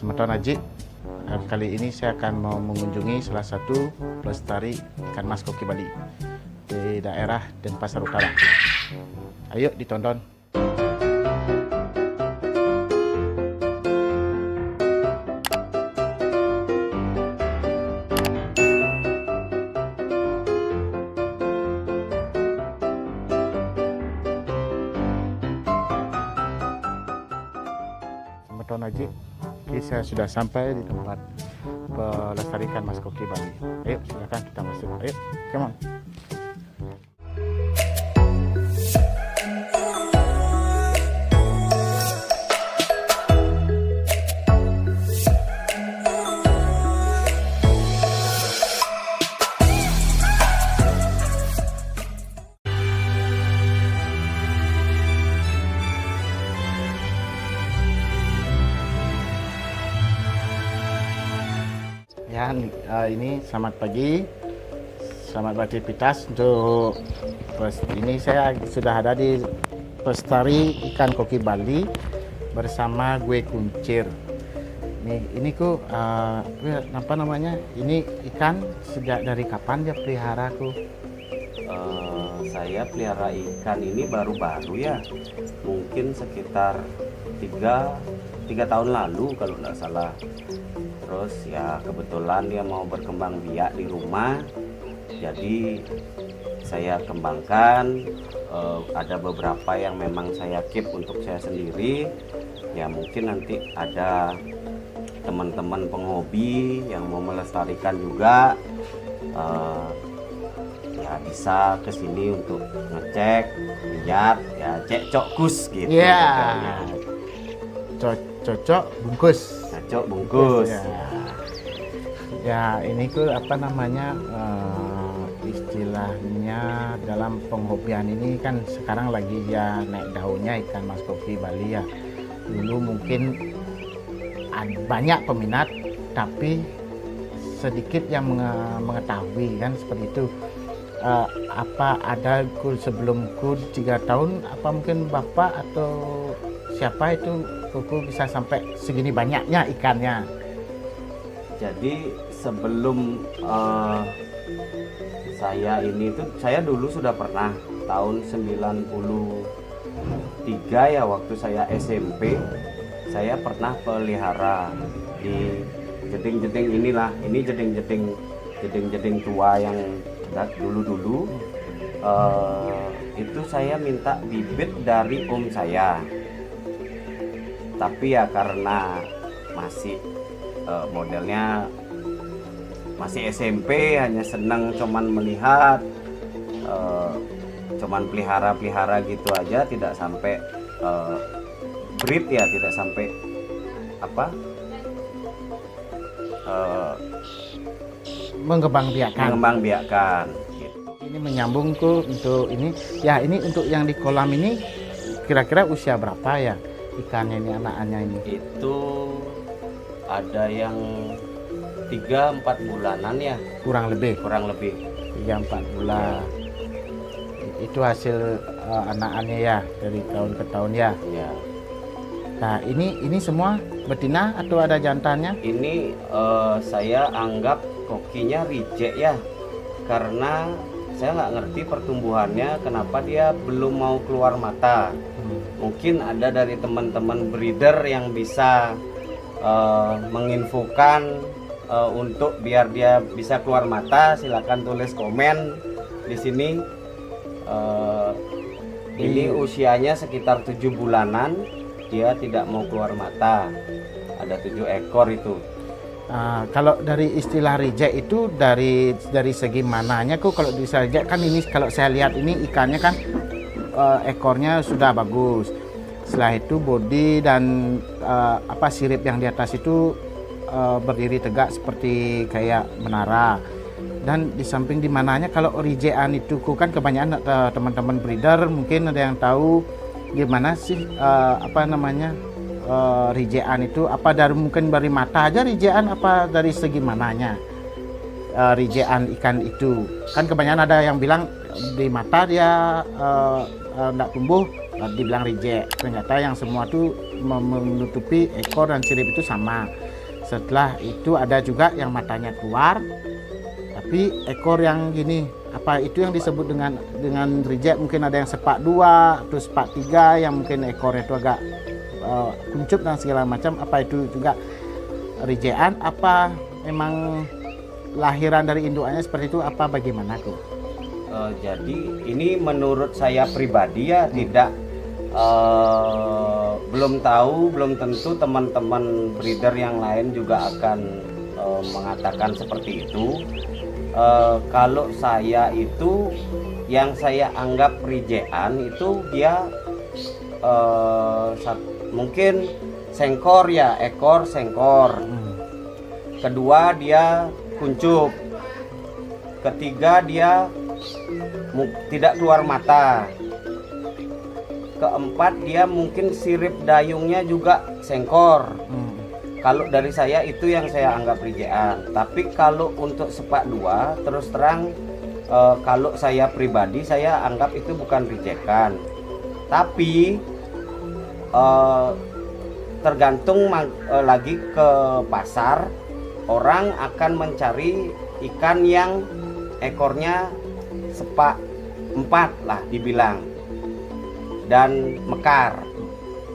Semeton Aji. Kali ini saya akan mau mengunjungi salah satu pelestari ikan mas koki Bali di daerah Denpasar Utara. Ayo ditonton. Semeton Aji. Saya sudah sampai di tempat pelestarikan mas koki Bali. Ayo silakan kita masuk. Ayo, come on. Ya, ini selamat pagi, selamat beraktivitas. Untuk ini saya sudah ada di pelestari ikan koki Bali bersama gue Kuncir. Ini ku apa namanya? Ini ikan sejak dari kapan dia pelihara ku? Saya pelihara ikan ini baru-baru ya, mungkin sekitar 3 tahun lalu kalau nggak salah. Terus ya kebetulan dia mau berkembang biak di rumah, jadi saya kembangkan. Ada beberapa yang memang saya keep untuk saya sendiri. Ya mungkin nanti ada teman-teman penghobi yang mau melestarikan juga, ya bisa kesini untuk ngecek, lihat, ya cek cokkus gitu. Ya, cocok bungkus. Cocok bungkus. Ya, ini tuh apa namanya, istilahnya dalam penghobian ini kan sekarang lagi ya naik daunnya ikan mas koki Bali ya. Dulu mungkin banyak peminat tapi sedikit yang mengetahui kan seperti itu. Apa ada sebelum 3 tahun, apa mungkin bapak atau siapa itu kuku bisa sampai segini banyaknya ikannya? Jadi sebelum saya dulu sudah pernah tahun 93 ya, waktu saya SMP saya pernah pelihara di jeding-jeding inilah. Ini jeding-jeding tua yang dulu itu saya minta bibit dari om saya. Tapi ya karena masih modelnya masih SMP, hanya senang cuman melihat, cuman pelihara gitu aja, tidak sampai breed ya, tidak sampai apa mengembangbiakan gitu. Ini menyambung tuh untuk ini ya, ini untuk yang di kolam ini kira-kira usia berapa ya ikannya ini, anak-anaknya ini? Itu ada yang 3-4 bulanan ya, kurang lebih 3-4 bulan. Itu hasil anak-anaknya ya dari tahun ke tahun ya. Nah ini semua betina atau ada jantannya? Ini saya anggap kokinya reject ya, karena saya nggak ngerti pertumbuhannya kenapa dia belum mau keluar mata. Mungkin ada dari teman-teman breeder yang bisa menginfokan untuk biar dia bisa keluar mata. Silakan tulis komen di sini. Ini usianya sekitar 7 bulanan, dia tidak mau keluar mata. Ada 7 ekor itu. Kalau dari istilah reject itu dari segi mananya kok? Kalau bisa reject kan ini, kalau saya lihat ini ikannya kan ekornya sudah bagus. Setelah itu body dan sirip yang di atas itu berdiri tegak seperti kayak menara. Dan di samping di mananya, kalau rejectan itu kan kebanyakan teman-teman breeder mungkin ada yang tahu gimana sih rejectan itu, apa mungkin dari mata aja rejectan, apa dari segi mananya rejectan ikan itu. Kan kebanyakan ada yang bilang di mata dia tidak tumbuh, dibilang reject. Ternyata yang semua tuh menutupi ekor dan sirip itu sama. setelah itu ada juga yang matanya keluar tapi ekor yang gini, apa itu yang disebut dengan reject? Mungkin ada yang sepak 2 atau sepak 3 yang mungkin ekornya itu agak kuncup dan segala macam. Apa itu juga rejectan? Apa memang lahiran dari indukannya seperti itu? Apa bagaimana kok? Jadi ini menurut saya pribadi ya, tidak belum tahu, belum tentu teman-teman breeder yang lain juga akan mengatakan seperti itu. Kalau saya itu yang saya anggap rejectan itu dia mungkin sengkor ya, ekor sengkor. Kedua dia kuncup. Ketiga dia tidak keluar mata. Keempat dia mungkin sirip dayungnya juga sengkor. Kalau dari saya itu yang saya anggap rejectan. Tapi kalau untuk sepak 2 terus terang kalau saya pribadi saya anggap itu bukan rejectan. Tapi tergantung lagi ke pasar, orang akan mencari ikan yang ekornya sepak 4 lah dibilang dan mekar.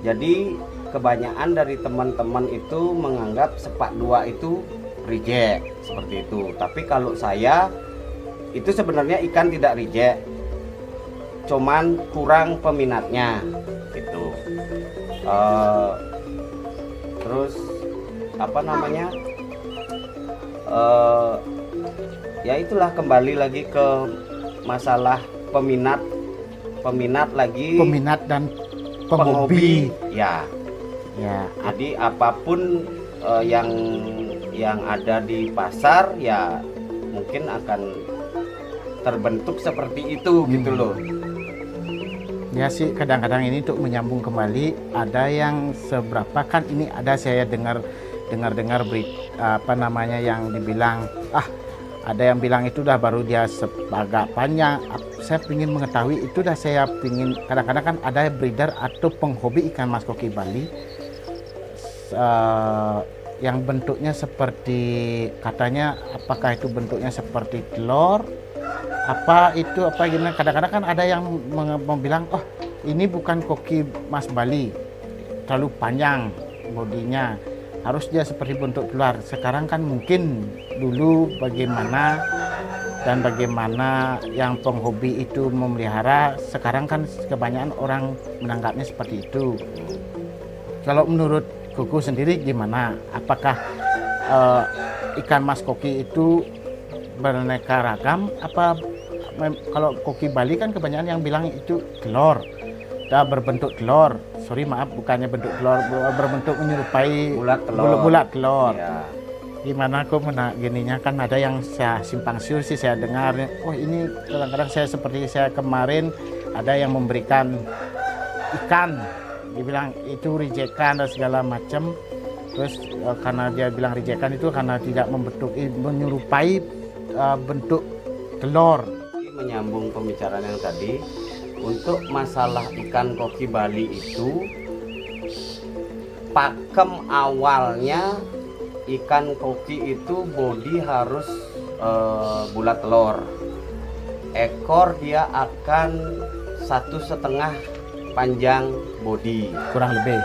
Jadi kebanyakan dari teman-teman itu menganggap sepak 2 itu reject seperti itu. Tapi kalau saya itu sebenarnya ikan tidak reject, cuman kurang peminatnya gitu. Terus apa namanya, ya itulah kembali lagi ke masalah peminat dan penghobi ya. Jadi apapun yang ada di pasar ya mungkin akan terbentuk seperti itu gitu loh. Ya sih, kadang-kadang ini untuk menyambung kembali, ada yang seberapa kan ini ada saya dengar apa namanya yang dibilang ada yang bilang itu dah baru dia agak panjang. Saya ingin mengetahui itu dah, saya ingin, kadang-kadang kan ada breeder atau penghobi ikan mas koki Bali yang bentuknya seperti, katanya apakah itu bentuknya seperti telur, apa itu apa gimana. Kadang-kadang kan ada yang bilang oh ini bukan koki mas Bali, terlalu panjang bodinya, harus dia seperti bentuk telur. Sekarang kan mungkin dulu bagaimana dan bagaimana yang penghobi itu memelihara, sekarang kan kebanyakan orang menanggapnya seperti itu. Kalau menurut Kuku sendiri gimana? Apakah ikan mas koki itu beraneka ragam? Apa kalau koki Bali kan kebanyakan yang bilang itu telur, berbentuk telur. Sorry maaf, bukannya bentuk telur, berbentuk menyerupai bulat telur. Ya. Gimana kok gininya, kan ada yang saya simpang siur sih saya dengar. Oh ini kadang-kadang saya seperti saya kemarin ada yang memberikan ikan, dibilang itu rejectan dan segala macam. Terus karena dia bilang rejectan itu karena tidak menyerupai bentuk telur. Menyambung pembicaraan yang tadi, untuk masalah ikan koki Bali itu pakem awalnya ikan koki itu bodi harus bulat telur, ekor dia akan 1,5 panjang bodi kurang lebih,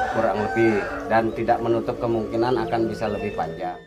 dan tidak menutup kemungkinan akan bisa lebih panjang.